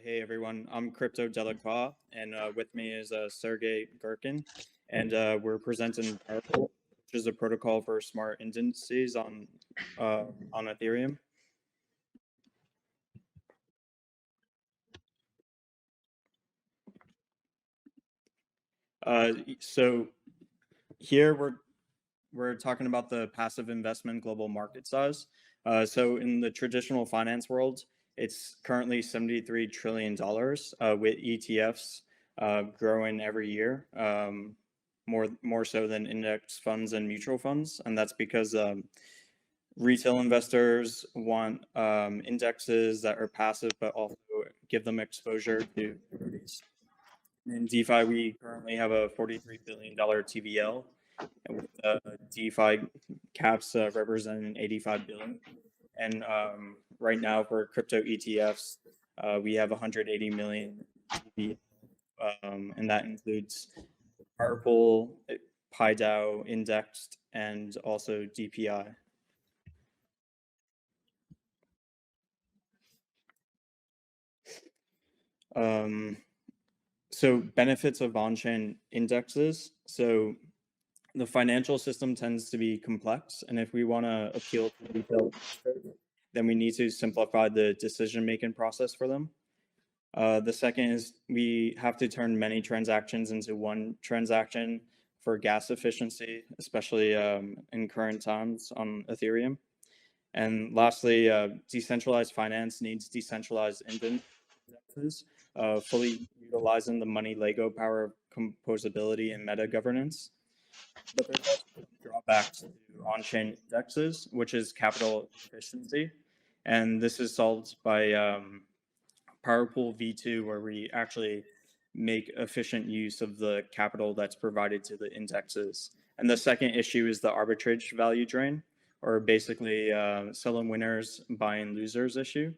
Hey everyone, I'm Crypto Delacroix, and with me is Sergey Gherkin, and we're presenting Parallel, which is a protocol for smart indices on Ethereum. So here we're talking about the passive investment global market size. So in the traditional finance world, it's currently $73 trillion with ETFs growing every year, more so than index funds and mutual funds, and that's because retail investors want indexes that are passive but also give them exposure to equities. In DeFi, we currently have a $43 billion TVL, with DeFi caps representing 85 billion. And right now for crypto ETFs, we have 180 million TVL, and that includes Pool, PiDAO, Indexed, and also DPI. So benefits of on-chain indexes. So the financial system tends to be complex, and if we want to appeal to retail investors, then we need to simplify the decision-making process for them. The second is we have to turn many transactions into one transaction for gas efficiency, especially in current times on Ethereum. And lastly, decentralized finance needs decentralized indexes, fully utilizing the money Lego power of composability and meta governance. But there's also drawbacks to on-chain indexes, which is capital efficiency. And this is solved by Pool V2, where we actually make efficient use of the capital that's provided to the indexes. And the second issue is the arbitrage value drain, or basically selling winners, buying losers issue.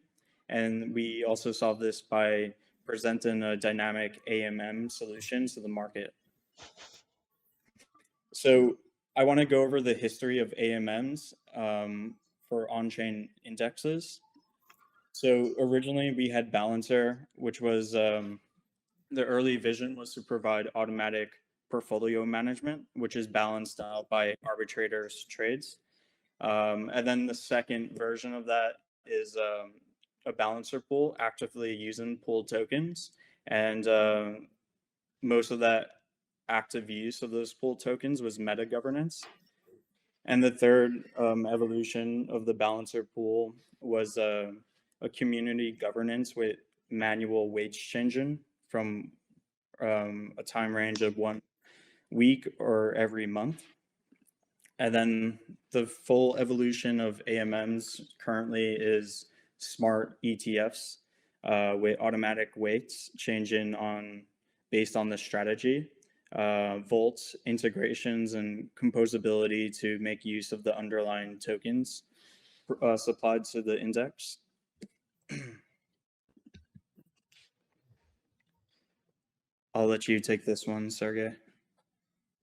And we also solve this by presenting a dynamic AMM solution to the market. So I want to go over the history of AMMs for on-chain indexes. So originally we had Balancer, which was the early vision was to provide automatic portfolio management, which is balanced out by arbitrators trades. And then the second version of that is a balancer pool actively using pool tokens. And most of that active use of those pool tokens was meta governance. And the third evolution of the balancer pool was a community governance with manual wage changing from a time range of 1 week or every month. And then the full evolution of AMMs currently is smart ETFs with automatic weights changing based on the strategy, vaults, integrations, and composability to make use of the underlying tokens supplied to the index. I'll let you take this one, Sergey.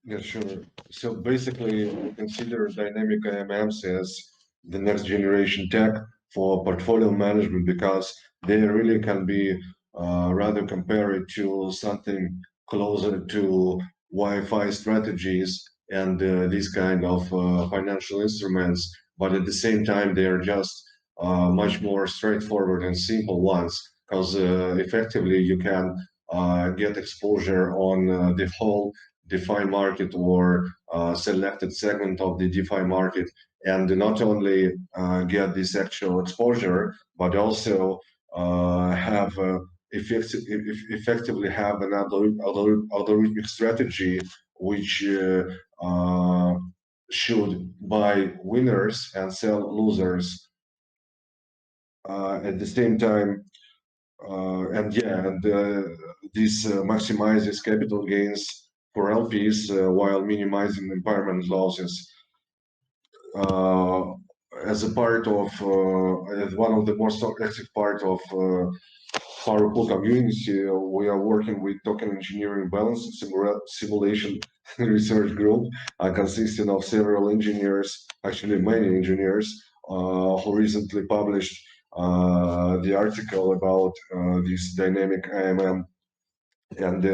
Yeah, sure. So basically, we consider dynamic AMMs as the next generation tech for portfolio management because they really can be rather compared to something closer to Wi-Fi strategies and these kind of financial instruments. But at the same time, they are just much more straightforward and simple ones because effectively you can get exposure on the whole DeFi market or selected segment of the DeFi market, and not only get this actual exposure, but also have effectively have an algorithmic strategy which should buy winners and sell losers at the same time. This maximizes capital gains for LPs while minimizing environment losses. As a part of, as one of the most active part of Pool community, we are working with token engineering balance simulation research group consisting of several engineers, actually many engineers, who recently published the article about this dynamic AMM, and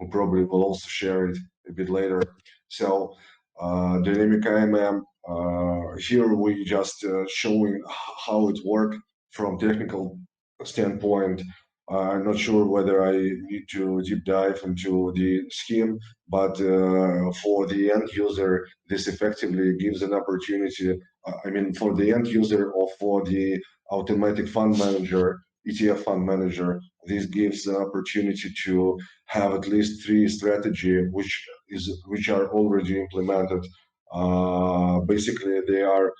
we probably will also share it a bit later. So dynamic IMM, here we just showing how it works from technical standpoint. I'm not sure whether I need to deep dive into the scheme, but for the end user, this effectively gives an opportunity. I mean, for the end user or for the automatic fund manager, ETF fund manager, this gives an opportunity to have at least three strategy which are already implemented. Basically, they are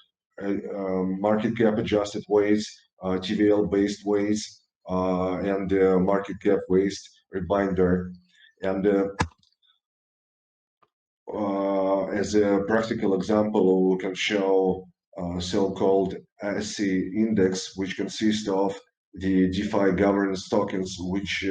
market cap adjusted weights, TVL based weights, and market cap based rebinder. And as a practical example, we can show so-called SC Index, which consists of the DeFi governance tokens, which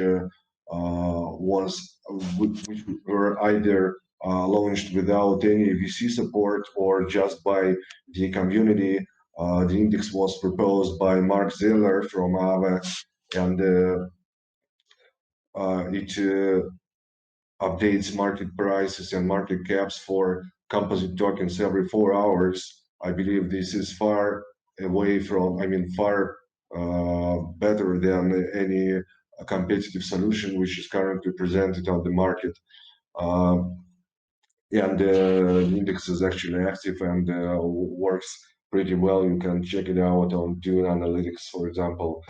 which were either launched without any VC support or just by the community. The index was proposed by Mark Zeller from Aave, and it updates market prices and market caps for composite tokens every 4 hours. I believe this is far away from, I mean, far better than any competitive solution which is currently presented on the market. And the index is actually active and works pretty well. You can check it out on Dune Analytics, for example.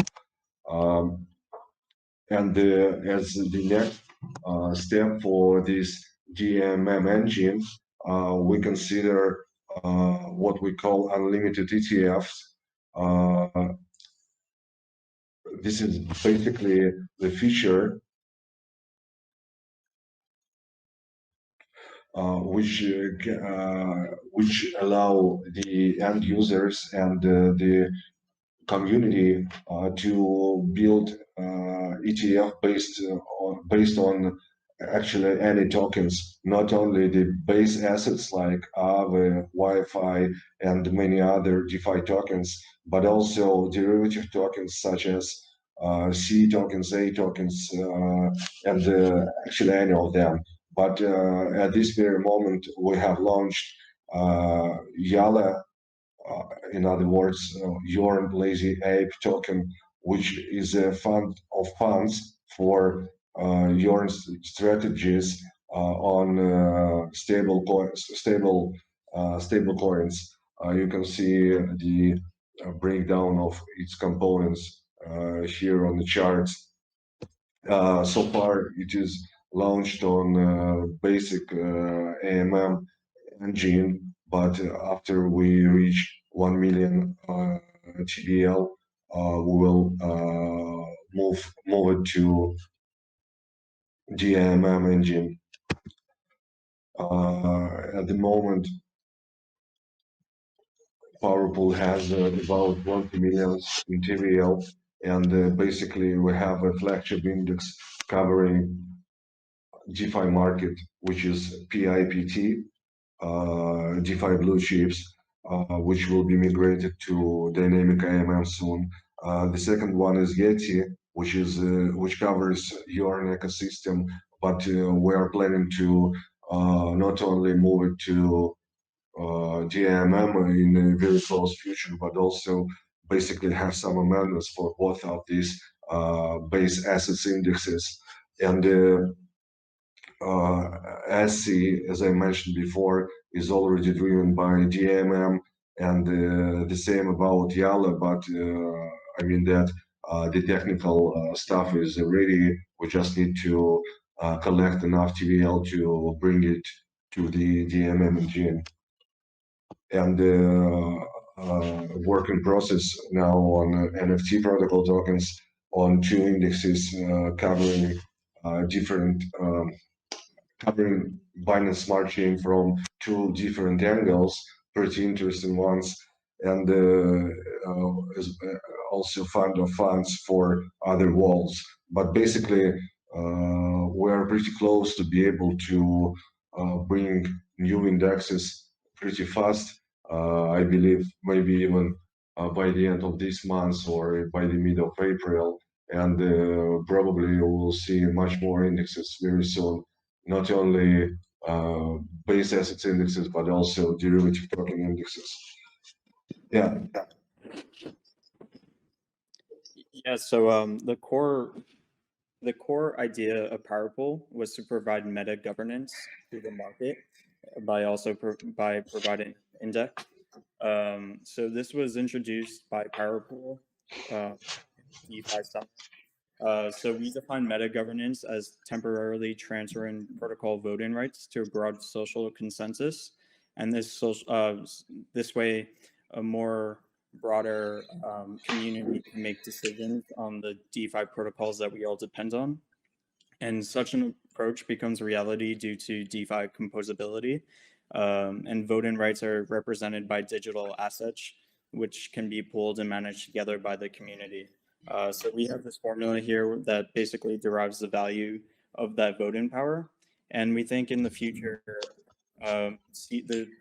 And as the next step for this DMM engine, we consider what we call unlimited ETFs. This is basically the feature which allow the end users and the community to build ETF based on actually any tokens, not only the base assets like Aave, Wi-Fi, and many other DeFi tokens, but also derivative tokens such as C tokens, A tokens, and actually any of them. But at this very moment, we have launched Yala, in other words, your lazy ape token, which is a fund of funds for your strategies on stable coins. You can see the breakdown of its components here on the charts. So far, it is launched on basic AMM engine, but after we reach 1 million TVL, we will move it to DMM engine. At the moment, PowerPool has about 20 million in TVL, and basically we have a flagship index covering DeFi market, which is PIPT, DeFi blue chips, which will be migrated to dynamic AMM soon. The second one is Yeti, which covers your ecosystem, but we are planning to not only move it to DMM in a very close future, but also basically have some amendments for both of these base assets indexes. And SC, as I mentioned before, is already driven by DMM, and the same about Yala, but I mean that the technical stuff is ready. We just need to collect enough TVL to bring it to the DMM engine. And work in process now on NFT protocol tokens on two indexes covering different covering Binance Smart Chain from two different angles, pretty interesting ones, and also fund of funds for other walls. But basically, we're pretty close to be able to bring new indexes pretty fast. I believe maybe even by the end of this month or by the mid of April, and probably we'll see much more indexes very soon. Not only base assets indexes, but also derivative token indexes. Yeah. Yeah. So the core idea of PowerPool was to provide meta governance to the market by by providing index. So this was introduced by PowerPool, DeFi Summit. So we define meta governance as temporarily transferring protocol voting rights to a broad social consensus, and this way, a more broader community can make decisions on the DeFi protocols that we all depend on. And such an approach becomes reality due to DeFi composability, and voting rights are represented by digital assets, which can be pooled and managed together by the community. So we have this formula here that basically derives the value of that voting power. And we think in the future, the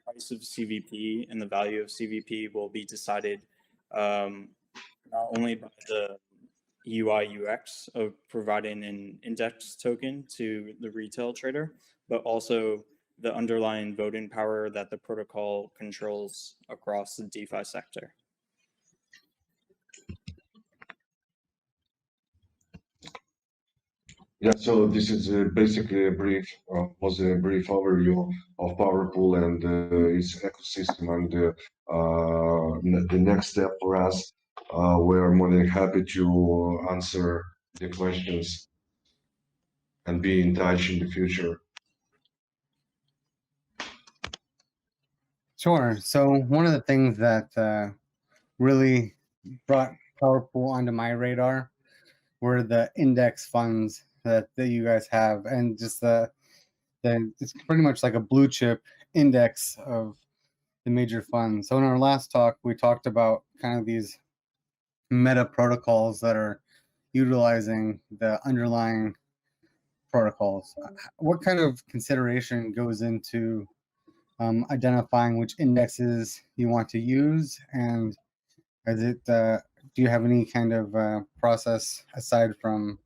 price of CVP and the value of CVP will be decided not only by the UI UX of providing an index token to the retail trader, but also the underlying voting power that the protocol controls across the DeFi sector. Yeah, so this is basically was a brief overview of PowerPool and its ecosystem and the next step for us. We're more than happy to answer the questions and be in touch in the future. Sure. So one of the things that really brought PowerPool onto my radar were the index funds that you guys have, and just the it's pretty much like a blue chip index of the major funds. So in our last talk, we talked about kind of these meta protocols that are utilizing the underlying protocols. What kind of consideration goes into identifying which indexes you want to use, and is it do you have any kind of process aside from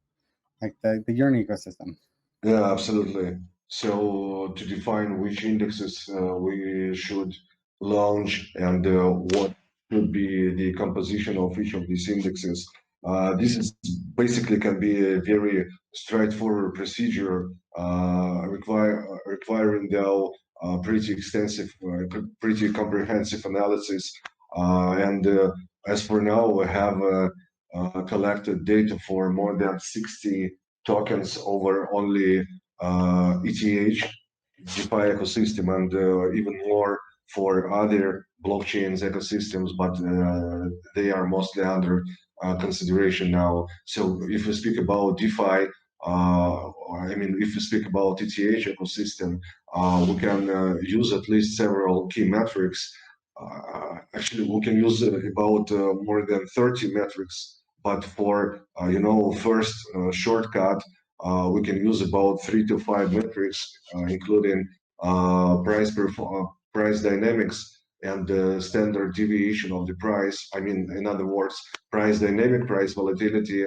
like the Yearn ecosystem? Yeah, absolutely. So to define which indexes we should launch and what should be the composition of each of these indexes, this is basically can be a very straightforward procedure requiring though pretty extensive, pretty comprehensive analysis. And as for now, we have collected data for more than 60 tokens over only ETH, DeFi ecosystem, and even more for other blockchains ecosystems, but they are mostly under consideration now. So if we speak about DeFi, I mean, if we speak about ETH ecosystem, we can use at least several key metrics. Actually, we can use about more than 30 metrics, but for first shortcut, we can use about 3 to 5 metrics, including price dynamics and the standard deviation of the price. I mean, in other words, price dynamic, price volatility,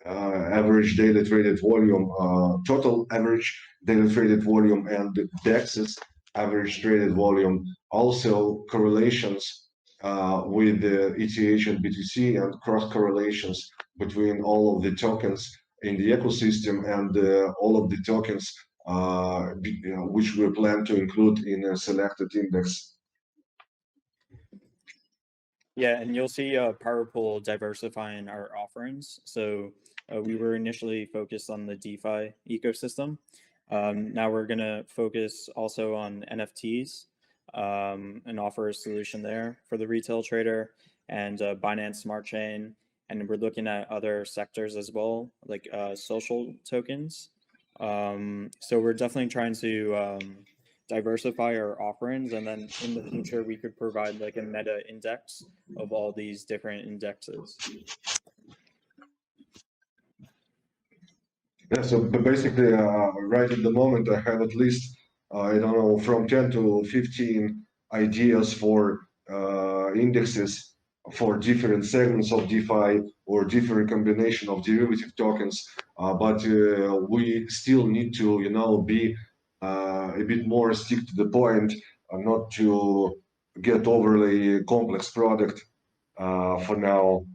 average daily traded volume, total average daily traded volume, and DEX's average traded volume. Also correlations with the ETH and BTC, and cross correlations between all of the tokens in the ecosystem and all of the tokens which we plan to include in a selected index. Yeah, and you'll see PowerPool diversifying our offerings. So we were initially focused on the DeFi ecosystem. Now we're going to focus also on NFTs and offer a solution there for the retail trader, and Binance Smart Chain. And we're looking at other sectors as well, like social tokens. So we're definitely trying to diversify our offerings, and then in the future we could provide like a meta index of all these different indexes. Yeah, so basically, right at the moment, I have at least, I don't know, from 10 to 15 ideas for indexes for different segments of DeFi or different combination of derivative tokens, but we still need to, be a bit more stick to the point, not to get overly complex product for now.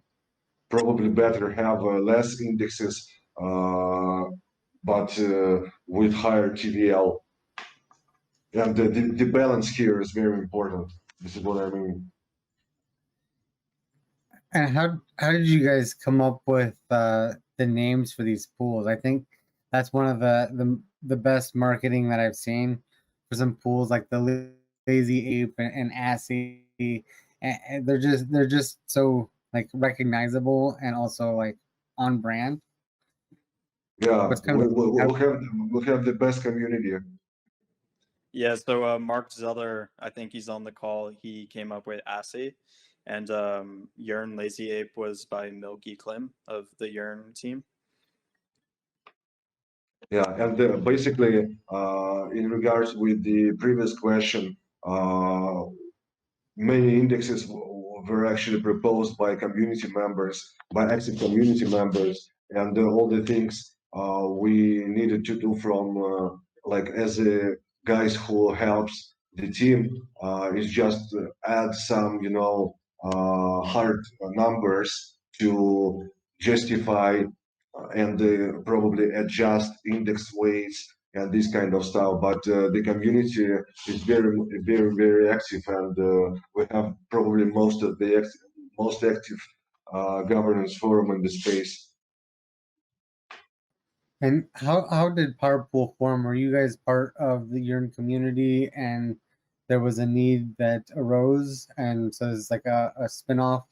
Probably better have less indexes, but with higher TVL. And the balance here is very important. This is what I mean. And how did you guys come up with the names for these pools? I think that's one of the best marketing that I've seen for some pools like the Lazy Ape and Assy. And they're just so like recognizable and also like on brand. Yeah, What's kind of we have the best community. Yeah, so Mark Zeller, I think he's on the call. He came up with Assy, and Yearn Lazy Ape was by Milky Klim of the Yearn team. Yeah, and basically, in regards with the previous question, many indexes were actually proposed by community members, by active community members, and all the things we needed to do from like as a guys who helps the team is just add some hard numbers to justify and probably adjust index weights and this kind of stuff. But the community is very active, and we have probably most of the most active governance forum in the space. And how did PowerPool form? Were you guys part of the Yearn community and there was a need that arose and so it's like a spin-off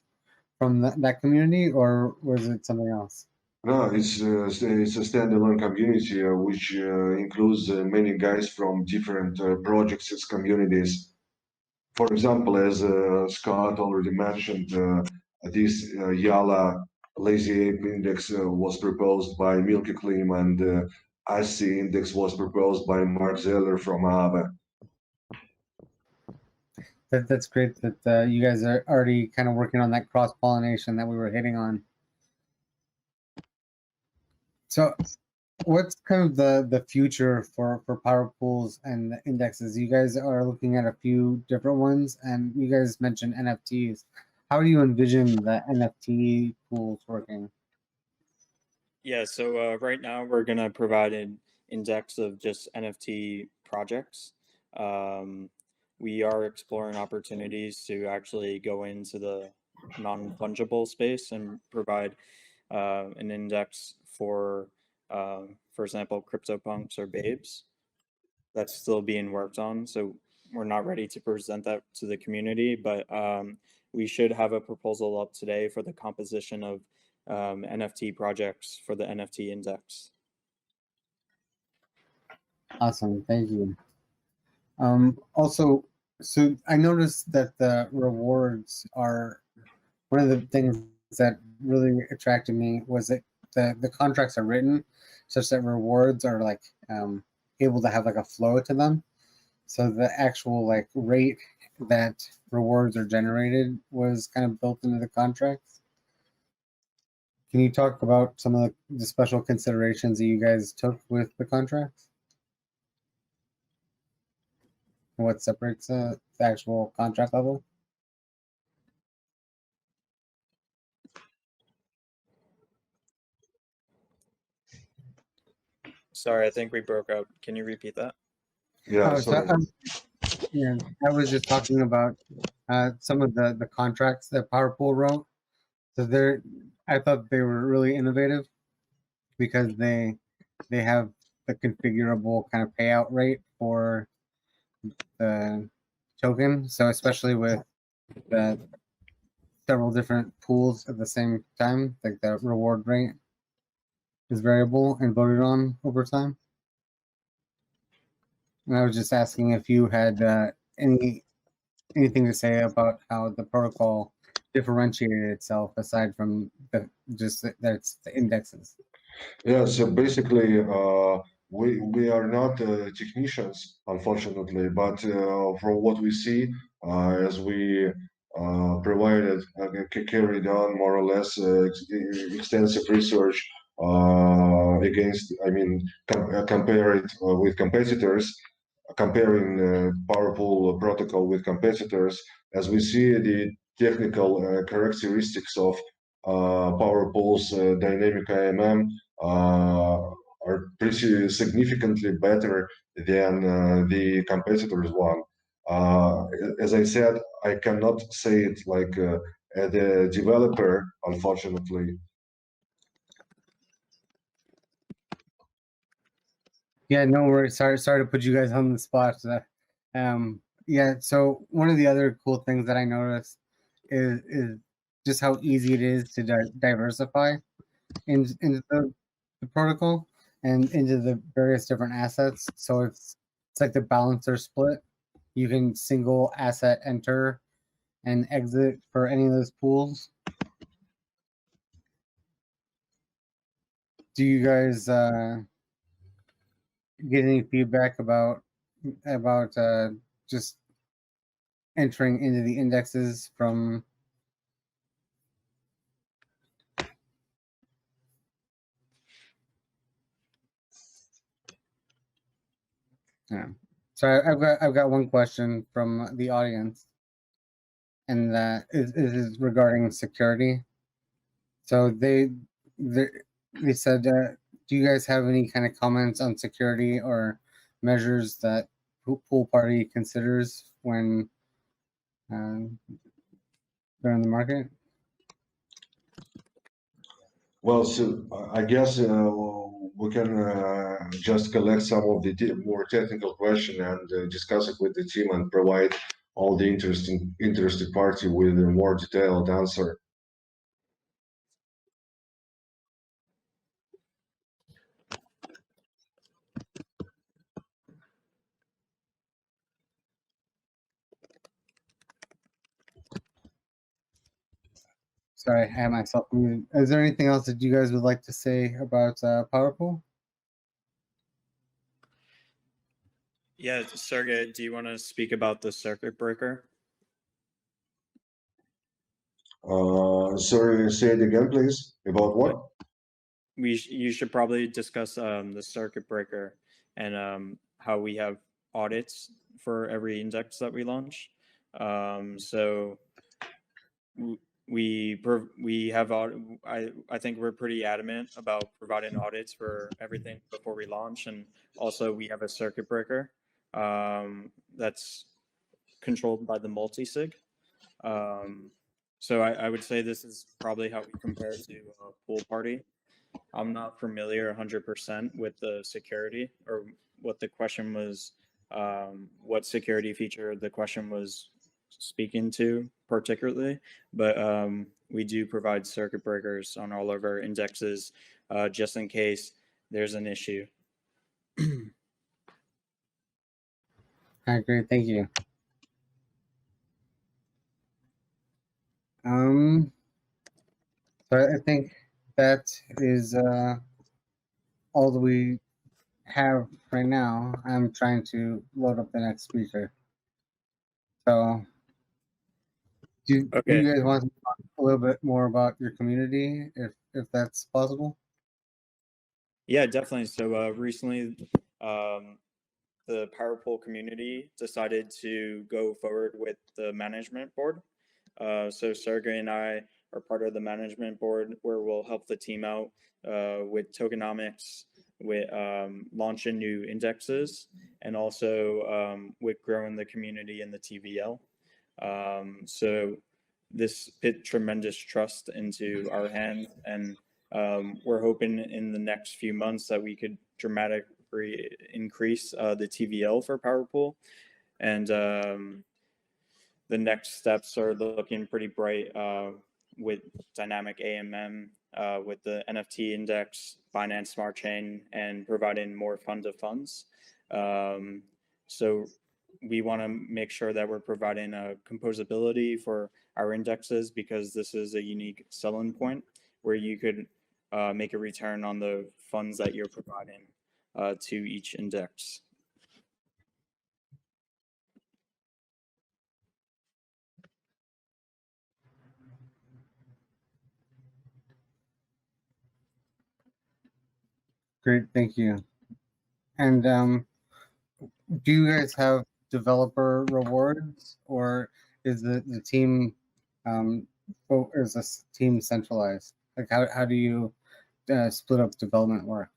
from that community, or was it something else? No, it's a standalone community which includes many guys from different projects and communities. For example, as Scott already mentioned, this Yala Lazy Ape Index was proposed by Milky Klim, and ASCII Index was proposed by Mark Zeller from Aave. That's great that you guys are already kind of working on that cross-pollination that we were hitting on. So what's kind of the future for power pools and the indexes? You guys are looking at a few different ones, and you guys mentioned NFTs. How do you envision the NFT pools working? Yeah, so right now we're gonna provide an index of just NFT projects. We are exploring opportunities to actually go into the non-fungible space and provide an index for example, CryptoPunks or Babes. That's still being worked on, so we're not ready to present that to the community, but we should have a proposal up today for the composition of NFT projects for the NFT index. Awesome, thank you. Also, so I noticed that the rewards are one of the things that really attracted me was that the contracts are written such that rewards are like able to have like a flow to them. So the actual like rate that rewards are generated was kind of built into the contracts. Can you talk about some of the special considerations that you guys took with the contracts? And what separates the actual contract level? Sorry, I think we broke out. Can you repeat that? Yeah, Oh, sorry. yeah, I was just talking about some of the contracts that PowerPool wrote. So I thought they were really innovative because they have the configurable kind of payout rate for the token. So especially with the several different pools at the same time, like the reward rate is variable and voted on over time. And I was just asking if you had anything to say about how the protocol differentiated itself aside from just that it's the indexes. Yeah, so basically, we are not technicians, unfortunately, but from what we see, as we provided, carried on more or less extensive research against, I mean, compare it with competitors, comparing PowerPool protocol with competitors, as we see the technical characteristics of PowerPool's dynamic IMM are pretty significantly better than the competitors' one. As I said, I cannot say it like the developer, unfortunately. Yeah, no worries. Sorry to put you guys on the spot. Yeah. So one of the other cool things that I noticed is just how easy it is to diversify into the protocol and into the various different assets. So it's like the balancer split. You can single asset enter and exit for any of those pools. Do you guys get any feedback about just entering into the indexes from yeah. So I've got one question from the audience, and that is regarding security. So they said, do you guys have any kind of comments on security or measures that pool party considers when they're in the market? Well, so I guess we can just collect some of the more technical question and discuss it with the team and provide all the interested party with a more detailed answer. Sorry, I have myself muted. Is there anything else that you guys would like to say about PowerPool? Yeah, Sergey, do you want to speak about the circuit breaker? Sorry, say it again, please. About what? You should probably discuss the circuit breaker and how we have audits for every index that we launch. So we have I think we're pretty adamant about providing audits for everything before we launch, and also we have a circuit breaker that's controlled by the multi-sig. So I would say this is probably how we compare to a pool party. I'm not familiar 100% with the security or what the question was, what security feature the question was speaking to particularly, but we do provide circuit breakers on all of our indexes just in case there's an issue. All right, great, thank you. So I think that is all that we have right now. I'm trying to load up the next speaker. So, do you guys want to talk a little bit more about your community, if that's possible? Yeah, definitely. So recently, the PowerPool community decided to go forward with the management board. So Sergey and I are part of the management board where we'll help the team out with tokenomics, with launching new indexes, and also with growing the community in the TVL. So this put tremendous trust into our hands, and we're hoping in the next few months that we could dramatically increase the TVL for PowerPool, and the next steps are looking pretty bright with dynamic AMM, with the NFT Index, Binance Smart Chain, and providing more fund of funds. So we want to make sure that we're providing a composability for our indexes, because this is a unique selling point where you could make a return on the funds that you're providing to each index. Great, thank you. And do you guys have developer rewards, or is the team is this team centralized? Like how do you split up development work?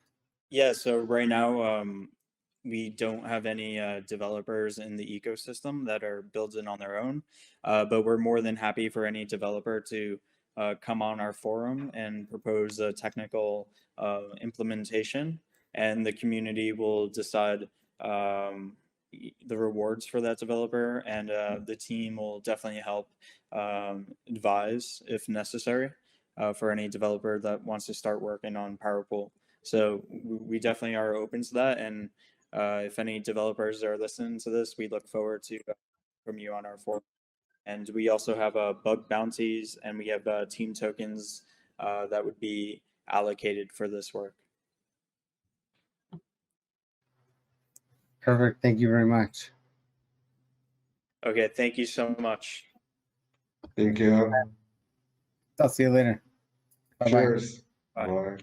Yeah, so right now, we don't have any developers in the ecosystem that are building on their own, but we're more than happy for any developer to come on our forum and propose a technical implementation, and the community will decide the rewards for that developer, and the team will definitely help advise if necessary for any developer that wants to start working on PowerPool. So we definitely are open to that, and if any developers are listening to this, we look forward to from you on our forum. And we also have bug bounties, and we have team tokens that would be allocated for this work. Perfect. Thank you very much. Okay, thank you so much. Thank you. I'll see you later. Bye-bye. Cheers. Bye. Bye.